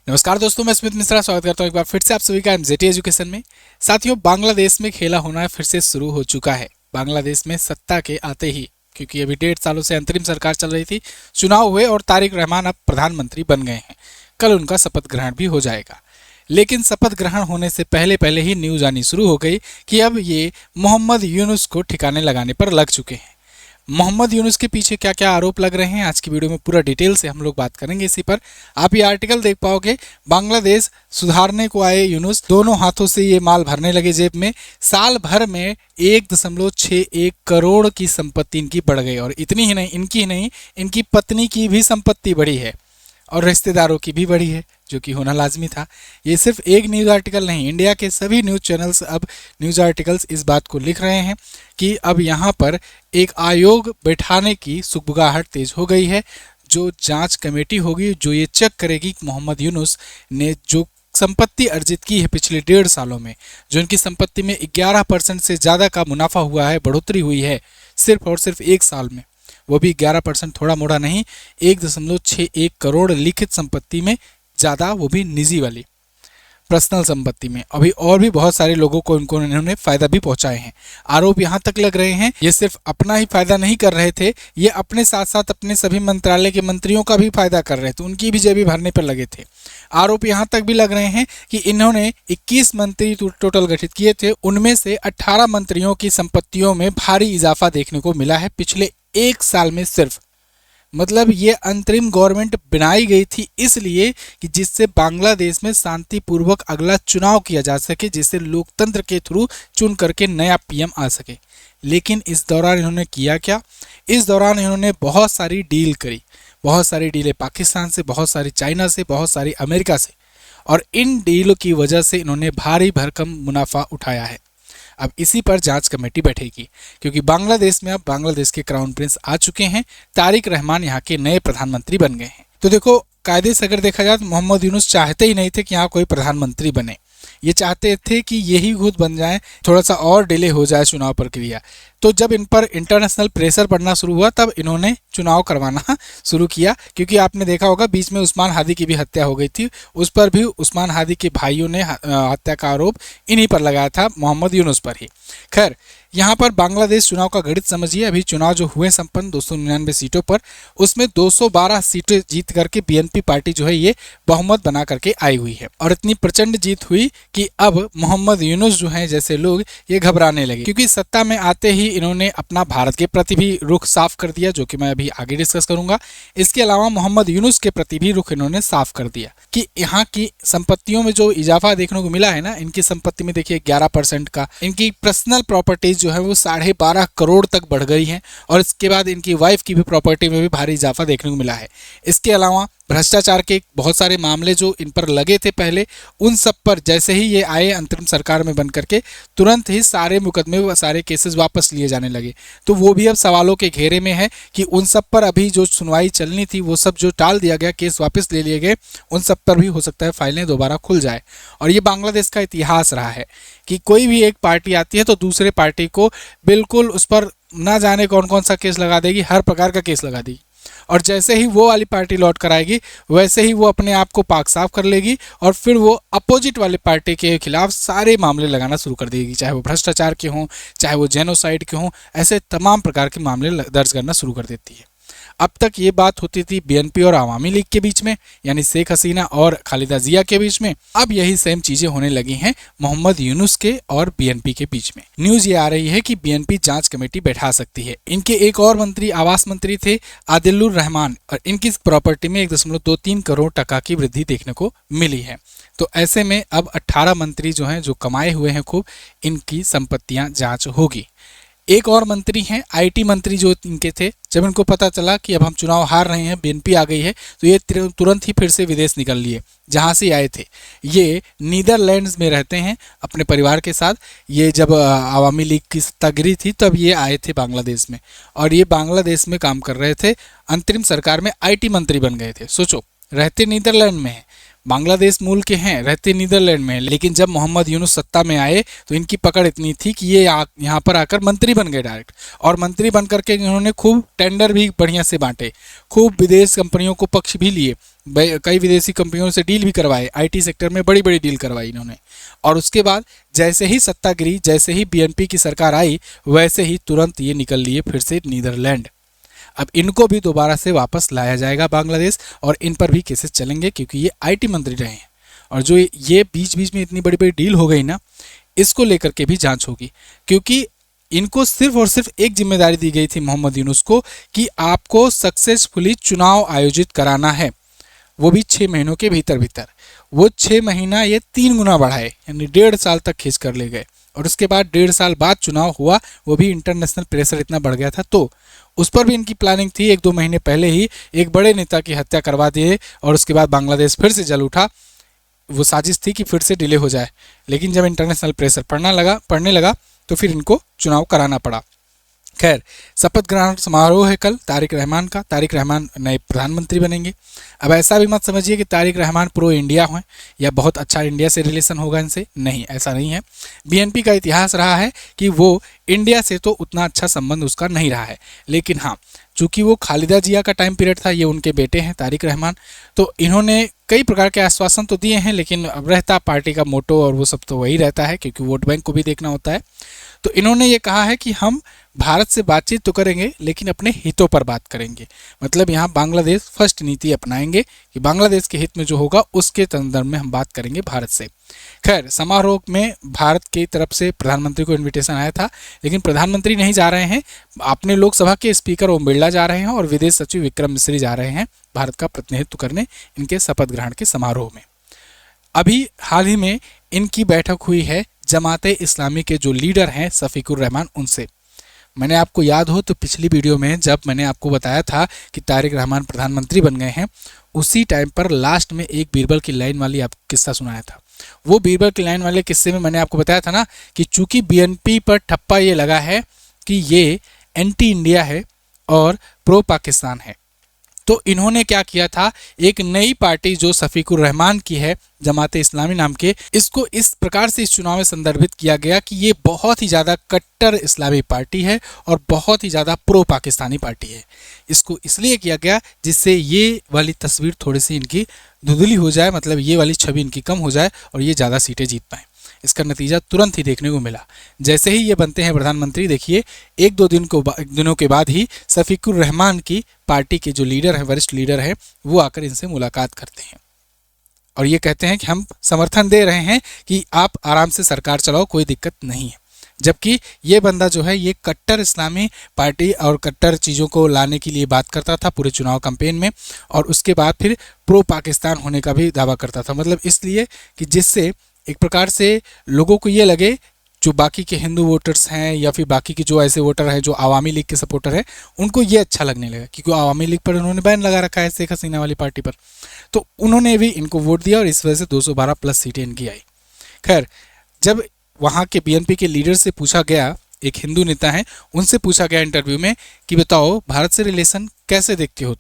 नमस्कार दोस्तों, मैं स्मित मिश्रा स्वागत करता हूं एक बार फिर से आप सभी का एमजेटी एजुकेशन में। साथियों, बांग्लादेश में खेला होना फिर से शुरू हो चुका है। बांग्लादेश में सत्ता के आते ही, क्योंकि अभी 1.5 सालों से अंतरिम सरकार चल रही थी, चुनाव हुए और तारिक रहमान अब प्रधानमंत्री बन गए हैं। कल उनका शपथ ग्रहण भी हो जाएगा। लेकिन शपथ ग्रहण होने से पहले पहले ही न्यूज आनी शुरू हो गई कि अब ये मोहम्मद यूनुस को ठिकाने लगाने पर लग चुके हैं। मोहम्मद यूनुस के पीछे क्या क्या आरोप लग रहे हैं, आज की वीडियो में पूरा डिटेल से हम लोग बात करेंगे इसी पर। आप ये आर्टिकल देख पाओगे, बांग्लादेश सुधारने को आए यूनुस, दोनों हाथों से ये माल भरने लगे जेब में। साल भर में 1.61 करोड़ की संपत्ति इनकी बढ़ गई। और इतनी ही नहीं, इनकी ही नहीं, इनकी पत्नी की भी संपत्ति बढ़ी है और रिश्तेदारों की भी बढ़ी है, जो कि होना लाजमी था। ये सिर्फ एक न्यूज़ आर्टिकल नहीं, इंडिया के सभी न्यूज़ चैनल्स अब न्यूज़ आर्टिकल्स इस बात को लिख रहे हैं कि अब यहाँ पर एक आयोग बैठाने की सुगबुगाहट तेज हो गई है। जो जांच कमेटी होगी, जो ये चेक करेगी कि मोहम्मद यूनुस ने जो संपत्ति अर्जित की है पिछले 1.5 सालों में, जो इनकी संपत्ति में 11% से ज़्यादा का मुनाफा हुआ है, बढ़ोतरी हुई है सिर्फ और सिर्फ 1 साल में, वो भी 11% थोड़ा मोड़ा नहीं, 1.61 करोड़ लिखित संपत्ति में ज़्यादा, वो भी निजी वाली पर्सनल संपत्ति में। अभी और भी बहुत सारे लोगों को इन्होंने फायदा भी पहुंचाए हैं। आरोप यहाँ तक लग रहे हैं, ये सिर्फ अपना ही फायदा नहीं कर रहे थे, ये अपने साथ साथ अपने सभी मंत्रालय के मंत्रियों का भी फायदा कर रहे थे, उनकी भी जेबी भरने पर लगे थे। आरोप यहाँ तक भी लग रहे हैं कि इन्होंने 21 मंत्री टोटल गठित किए थे, उनमें से 18 मंत्रियों की संपत्तियों में भारी इजाफा देखने को मिला है पिछले 1 साल में सिर्फ। मतलब ये अंतरिम गवर्नमेंट बनाई गई थी इसलिए कि जिससे बांग्लादेश में शांतिपूर्वक अगला चुनाव किया जा सके, जिससे लोकतंत्र के थ्रू चुन करके नया पीएम आ सके। लेकिन इस दौरान इन्होंने किया क्या? इस दौरान इन्होंने बहुत सारी डील करी, बहुत सारी डीलें पाकिस्तान से, बहुत सारी चाइना से, बहुत सारी अमेरिका से, और इन डीलों की वजह से इन्होंने भारी भरकम मुनाफा उठाया है। अब इसी पर जांच कमेटी बैठेगी, क्योंकि बांग्लादेश में अब बांग्लादेश के क्राउन प्रिंस आ चुके हैं। तारिक रहमान यहाँ के नए प्रधानमंत्री बन गए हैं। तो देखो, कायदे से अगर देखा जाए तो मोहम्मद यूनुस चाहते ही नहीं थे कि यहाँ कोई प्रधानमंत्री बने। ये चाहते थे कि यही खुद बन जाए, थोड़ा सा और डिले हो जाए चुनाव प्रक्रिया। तो जब इन पर इंटरनेशनल प्रेशर पड़ना शुरू हुआ, तब इन्होंने चुनाव करवाना शुरू किया। क्योंकि आपने देखा होगा, बीच में उस्मान हादी की भी हत्या हो गई थी, उस पर भी उस्मान हादी के भाइयों ने हत्या का आरोप इन्हीं पर लगाया था, मोहम्मद यूनुस पर ही। खैर, यहाँ पर बांग्लादेश चुनाव का गणित समझिए। अभी चुनाव जो हुए संपन्न 299 सीटों पर, उसमें 212 सीटें जीत करके बीएनपी पार्टी जो है ये बहुमत बना करके आई हुई है। और इतनी प्रचंड जीत हुई कि अब मोहम्मद यूनुस जो हैं जैसे लोग, ये घबराने लगे, क्योंकि सत्ता में आते ही इन्होंने अपना भारत के प्रति भी रुख साफ कर दिया, जो कि मैं अभी आगे डिस्कस करूंगा। इसके अलावा मोहम्मद यूनुस के प्रति भी रुख इन्होंने साफ कर दिया कि यहाँ की संपत्तियों में जो इजाफा देखने को मिला है ना, इनकी संपत्ति में देखिए 11% का, इनकी पर्सनल प्रॉपर्टीज जो है वो 12.5 करोड़ तक बढ़ गई हैं। और इसके बाद इनकी वाइफ की भी प्रॉपर्टी में भी भारी इजाफा देखने को मिला है। इसके अलावा भ्रष्टाचार के बहुत सारे मामले जो इन पर लगे थे पहले, उन सब पर जैसे ही ये आए अंतरिम सरकार में बन करके, तुरंत ही सारे मुकदमे, सारे केसेस वापस लिए जाने लगे। तो वो भी अब सवालों के घेरे में है कि उन सब पर अभी जो सुनवाई चलनी थी, वो सब जो टाल दिया गया, केस वापस ले लिए गए, उन सब पर भी हो सकता है फाइलें दोबारा खुल जाए। और ये बांग्लादेश का इतिहास रहा है कि कोई भी एक पार्टी आती है तो दूसरे पार्टी को बिल्कुल उस पर ना जाने कौन कौन सा केस लगा देगी, हर प्रकार का केस लगा देगी। और जैसे ही वो वाली पार्टी लौट कर आएगी, वैसे ही वो अपने आप को पाक साफ कर लेगी और फिर वो अपोजिट वाली पार्टी के खिलाफ सारे मामले लगाना शुरू कर देगी, चाहे वो भ्रष्टाचार के हों, चाहे वो जेनोसाइड के हों, ऐसे तमाम प्रकार के मामले दर्ज करना शुरू कर देती है। अब तक ये बात होती थी बीएनपी और आवामी लीग के बीच में, यानी शेख हसीना और खालिदा जिया के बीच में। अब यही सेम चीजें होने लगी हैं मोहम्मद यूनुस के और बीएनपी के बीच में। न्यूज ये आ रही है कि बीएनपी जांच कमेटी बैठा सकती है। इनके एक और मंत्री आवास मंत्री थे आदिलुर रहमान, और इनकी प्रॉपर्टी में 1.23 करोड़ टका की वृद्धि देखने को मिली है। तो ऐसे में अब 18 मंत्री जो हैं, जो कमाए हुए हैं खूब, इनकी संपत्तियां जांच होगी। एक और मंत्री हैं, आईटी मंत्री जो इनके थे, जब इनको पता चला कि अब हम चुनाव हार रहे हैं, बीएनपी आ गई है, तो ये तुरंत ही फिर से विदेश निकल लिए, जहां से आए थे। ये नीदरलैंड्स में रहते हैं अपने परिवार के साथ। ये जब आवामी लीग की सत्ता गिरी थी, तब ये आए थे बांग्लादेश में, और ये बांग्लादेश में काम कर रहे थे। अंतरिम सरकार में आईटी मंत्री बन गए थे। सोचो, रहते नीदरलैंड में है, बांग्लादेश मूल के हैं, रहते नीदरलैंड में, लेकिन जब मोहम्मद यूनुस सत्ता में आए तो इनकी पकड़ इतनी थी कि ये यहाँ पर आकर मंत्री बन गए डायरेक्ट। और मंत्री बन करके इन्होंने खूब टेंडर भी बढ़िया से बांटे, खूब विदेश कंपनियों को पक्ष भी लिए, कई विदेशी कंपनियों से डील भी करवाए, आईटी सेक्टर में बड़ी बड़ी डील करवाई इन्होंने। और उसके बाद जैसे ही सत्ता गिरी, जैसे ही बीएनपी की सरकार आई, वैसे ही तुरंत ये निकल लिए फिर से नीदरलैंड। अब इनको भी दोबारा से वापस लाया जाएगा बांग्लादेश, और इन पर भी केसेस चलेंगे क्योंकि ये आईटी मंत्री रहे हैं। और जो ये बीच बीच में इतनी बड़ी बड़ी डील हो गई ना, इसको लेकर के भी जांच होगी, क्योंकि इनको सिर्फ और सिर्फ एक जिम्मेदारी दी गई थी मोहम्मद यूनुस को कि आपको सक्सेसफुली चुनाव आयोजित कराना है, वो भी 6 महीनों के भीतर भीतर। वो 6 महीना ये 3 गुना बढ़ाए, यानी 1.5 साल तक खींच कर ले गए। और उसके बाद 1.5 साल बाद चुनाव हुआ, वो भी इंटरनेशनल प्रेशर इतना बढ़ गया था, तो उस पर भी इनकी प्लानिंग थी। 1-2 महीने पहले ही एक बड़े नेता की हत्या करवा दिए, और उसके बाद बांग्लादेश फिर से जल उठा। वो साजिश थी कि फिर से डिले हो जाए, लेकिन जब इंटरनेशनल प्रेशर पड़ने लगा तो फिर इनको चुनाव कराना पड़ा। खैर, शपथ ग्रहण समारोह है कल तारिक रहमान का। तारिक रहमान नए प्रधानमंत्री बनेंगे। अब ऐसा भी मत समझिए कि तारिक रहमान प्रो इंडिया हैं या बहुत अच्छा इंडिया से रिलेशन होगा इनसे, नहीं, ऐसा नहीं है। बीएनपी का इतिहास रहा है कि वो इंडिया से तो उतना अच्छा संबंध उसका नहीं रहा है, लेकिन हाँ, चूंकि वो खालिदा जिया का टाइम पीरियड था, ये उनके बेटे हैं तारिक रहमान, तो इन्होंने कई प्रकार के आश्वासन तो दिए हैं, लेकिन अब रहता पार्टी का मोटो और वो सब तो वही रहता है, क्योंकि वोट बैंक को भी देखना होता है। तो इन्होंने ये कहा है कि हम भारत से बातचीत तो करेंगे, लेकिन अपने हितों पर बात करेंगे। मतलब यहाँ बांग्लादेश फर्स्ट नीति अपनाएंगे कि बांग्लादेश के हित में जो होगा उसके संदर्भ में हम बात करेंगे भारत से। खैर, समारोह में भारत की तरफ से प्रधानमंत्री को इन्विटेशन आया था, लेकिन प्रधानमंत्री नहीं जा रहे हैं, अपने लोकसभा के स्पीकर ओम बिरला जा रहे हैं और विदेश सचिव विक्रम मिश्री जा रहे हैं भारत का प्रतिनिधित्व करने इनके शपथ ग्रहण के समारोह में। अभी हाल ही में इनकी बैठक हुई है जमाते इस्लामी के जो लीडर हैं शफीकुर रहमान, उनसे। मैंने आपको याद हो तो पिछली वीडियो में जब मैंने आपको बताया था कि तारिक रहमान प्रधानमंत्री बन गए हैं, उसी टाइम पर लास्ट में एक बीरबल की लाइन वाली आपको किस्सा सुनाया था। वो बीरबल की लाइन वाले किस्से में मैंने आपको बताया था ना कि चूंकि बीएनपी पर ठप्पा ये लगा है कि ये एंटी इंडिया है और प्रो पाकिस्तान है, तो इन्होंने क्या किया था, एक नई पार्टी जो शफीकुर रहमान की है, जमाते इस्लामी नाम के, इसको इस प्रकार से इस चुनाव में संदर्भित किया गया कि ये बहुत ही ज़्यादा कट्टर इस्लामी पार्टी है और बहुत ही ज़्यादा प्रो पाकिस्तानी पार्टी है। इसको इसलिए किया गया जिससे ये वाली तस्वीर थोड़ी सी इनकी धुंधली हो जाए, मतलब ये वाली छवि इनकी कम हो जाए और ये ज़्यादा सीटें जीत पाएँ। इसका नतीजा तुरंत ही देखने को मिला। जैसे ही ये बनते हैं प्रधानमंत्री, देखिए 1-2 दिनों के बाद ही शफीकुर रहमान की पार्टी के जो लीडर हैं, वरिष्ठ लीडर हैं, वो आकर इनसे मुलाकात करते हैं और ये कहते हैं कि हम समर्थन दे रहे हैं कि आप आराम से सरकार चलाओ, कोई दिक्कत नहीं है। जबकि ये बंदा जो है ये कट्टर इस्लामी पार्टी और कट्टर चीज़ों को लाने के लिए बात करता था पूरे चुनाव कैंपेन में, और उसके बाद फिर प्रो पाकिस्तान होने का भी दावा करता था। मतलब इसलिए कि जिससे एक प्रकार से लोगों को ये लगे, जो बाकी के हिंदू वोटर्स हैं या फिर बाकी के जो ऐसे वोटर हैं जो आवामी लीग के सपोर्टर हैं, उनको ये अच्छा लगने लगा, क्योंकि आवामी लीग पर उन्होंने बैन लगा रखा है शेख हसीना वाली पार्टी पर, तो उन्होंने भी इनको वोट दिया और इस वजह से 212 प्लस सीटें इनकी आई। खैर, जब वहाँ के बीएनपी के लीडर से पूछा गया, एक हिंदू नेता हैं, उनसे पूछा गया इंटरव्यू में कि बताओ भारत से रिलेशन कैसे देखते हो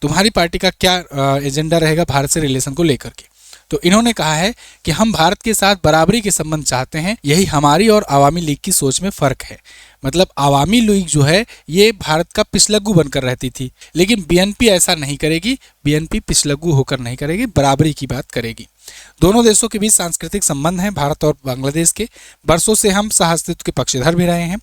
तुम्हारी पार्टी का क्या एजेंडा रहेगा भारत से रिलेशन को लेकर के। तो इन्होंने कहा है कि हम भारत के साथ बराबरी के संबंध चाहते हैं, यही हमारी और आवामी लीग की सोच में फ़र्क है। मतलब आवामी लीग जो है ये भारत का पिछलग्गू बनकर रहती थी, लेकिन बीएनपी ऐसा नहीं करेगी। बीएनपी पिछलग्गू होकर नहीं करेगी, बराबरी की बात करेगी। दोनों देशों के बीच सांस्कृतिक संबंध हैं भारत और बांग्लादेश के, बरसों से हम सह-अस्तित्व के पक्षधर भी रहे हैं।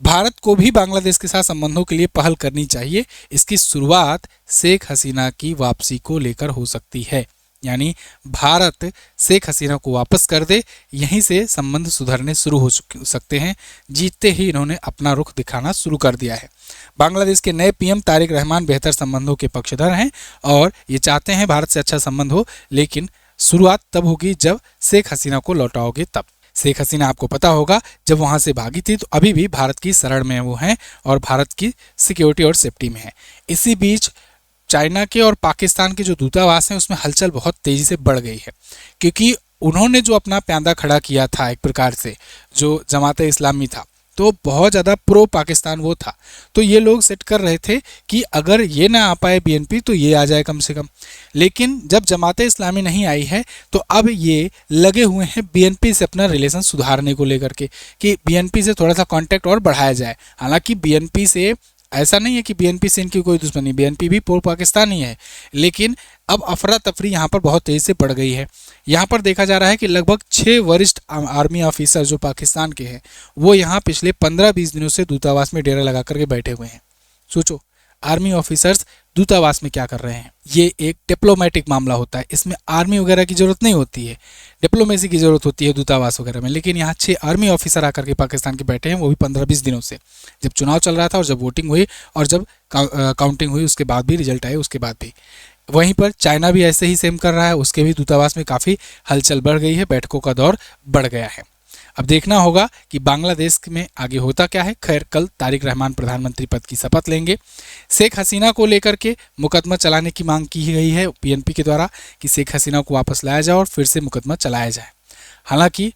भारत को भी बांग्लादेश के साथ संबंधों के लिए पहल करनी चाहिए। इसकी शुरुआत शेख हसीना की वापसी को लेकर हो सकती है, यानी भारत शेख हसीना को वापस कर दे, यहीं से संबंध सुधरने शुरू हो सकते हैं। जीतते ही इन्होंने अपना रुख दिखाना शुरू कर दिया है। बांग्लादेश के नए पीएम तारिक रहमान बेहतर संबंधों के पक्षधर हैं और ये चाहते हैं भारत से अच्छा संबंध हो, लेकिन शुरुआत तब होगी जब शेख हसीना को लौटाओगे तब। शेख हसीना आपको पता होगा जब वहाँ से भागी थी तो अभी भी भारत की शरण में वो हैं और भारत की सिक्योरिटी और सेफ्टी में है। इसी बीच चाइना के और पाकिस्तान के जो दूतावास हैं उसमें हलचल बहुत तेज़ी से बढ़ गई है, क्योंकि उन्होंने जो अपना प्यांदा खड़ा किया था एक प्रकार से, जो जमाते इस्लामी था, तो बहुत ज़्यादा प्रो पाकिस्तान वो था। तो ये लोग सेट कर रहे थे कि अगर ये ना आ पाए बीएनपी तो ये आ जाए कम से कम। लेकिन जब जमाते इस्लामी नहीं आई है तो अब ये लगे हुए हैं बीएनपी से अपना रिलेशन सुधारने को लेकर के, कि बीएनपी से थोड़ा सा कांटेक्ट और बढ़ाया जाए। हालांकि बीएनपी से ऐसा नहीं है कि बीएनपी से इनकी कोई दुश्मनी, बीएनपी भी पूर्व पाकिस्तानी है, लेकिन अब अफरा तफरी यहाँ पर बहुत तेजी से बढ़ गई है। यहाँ पर देखा जा रहा है कि लगभग 6 वरिष्ठ आर्मी ऑफिसर जो पाकिस्तान के हैं वो यहाँ पिछले 15-20 दिनों से दूतावास में डेरा लगा करके बैठे हुए हैं। सोचो, आर्मी ऑफिसर्स दूतावास में क्या कर रहे हैं। ये एक डिप्लोमेटिक मामला होता है, इसमें आर्मी वगैरह की जरूरत नहीं होती है, डिप्लोमेसी की जरूरत होती है दूतावास वगैरह में। लेकिन यहाँ 6 आर्मी ऑफिसर आकर के पाकिस्तान के बैठे हैं, वो भी 15-20 दिनों से, जब चुनाव चल रहा था और जब वोटिंग हुई और जब काउंटिंग हुई उसके बाद भी, रिजल्ट आए उसके बाद भी। वहीं पर चाइना भी ऐसे ही सेम कर रहा है, उसके भी दूतावास में काफ़ी हलचल बढ़ गई है, बैठकों का दौर बढ़ गया है। अब देखना होगा कि बांग्लादेश में आगे होता क्या है। खैर, कल तारिक रहमान प्रधानमंत्री पद की शपथ लेंगे। शेख हसीना को लेकर के मुकदमा चलाने की मांग की गई है बीएनपी के द्वारा कि शेख हसीना को वापस लाया जाए और फिर से मुकदमा चलाया जाए। हालांकि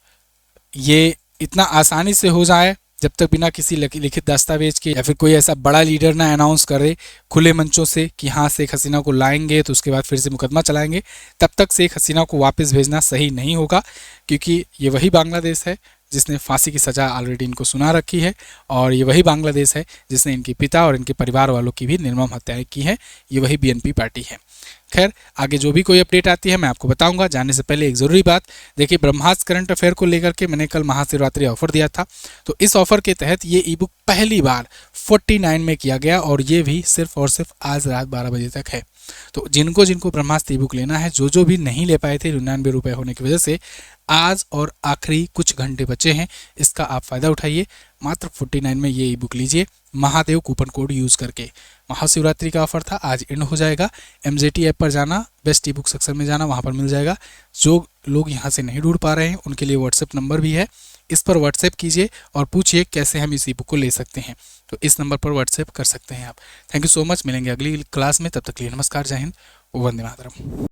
ये इतना आसानी से हो जाए जब तक बिना किसी लिखित दस्तावेज के या फिर कोई ऐसा बड़ा लीडर ना अनाउंस करे खुले मंचों से कि हाँ शेख हसीना को लाएंगे तो उसके बाद फिर से मुकदमा चलाएंगे, तब तक शेख हसीना को वापस भेजना सही नहीं होगा, क्योंकि ये वही बांग्लादेश है जिसने फांसी की सज़ा ऑलरेडी इनको सुना रखी है, और ये वही बांग्लादेश है जिसने इनके पिता और इनके परिवार वालों की भी निर्मम हत्याएं की हैं। ये वही बीएनपी पार्टी है। खैर, आगे जो भी कोई अपडेट आती है मैं आपको बताऊंगा। जाने से पहले एक ज़रूरी बात, देखिए ब्रह्मास्त्र करंट अफेयर को लेकर के मैंने कल महाशिवरात्रि ऑफर दिया था, तो इस ऑफर के तहत ये ई बुक पहली बार 49 में किया गया, और ये भी सिर्फ और सिर्फ आज रात 12 बजे तक है। तो जिनको जिनको ब्रह्मास्त्र ई बुक लेना है, जो भी नहीं ले पाए थे 99 रुपये होने की वजह से, आज और आखिरी कुछ घंटे बचे हैं, इसका आप फ़ायदा उठाइए। मात्र 49 में ये ई बुक लीजिए महादेव कूपन कोड यूज़ करके। महाशिवरात्रि का ऑफर था, आज एंड हो जाएगा। MJT ऐप पर जाना, बेस्ट ई बुक सेक्शन में जाना, वहाँ पर मिल जाएगा। जो लोग यहाँ से नहीं ढूंढ पा रहे हैं उनके लिए व्हाट्सएप नंबर भी है, इस पर व्हाट्सएप कीजिए और पूछिए कैसे हम इस ई बुक को ले सकते हैं। तो इस नंबर पर व्हाट्सएप कर सकते हैं आप। थैंक यू सो मच, मिलेंगे अगली क्लास में, तब तक के लिए नमस्कार, जय हिंद, वंदे मातरम।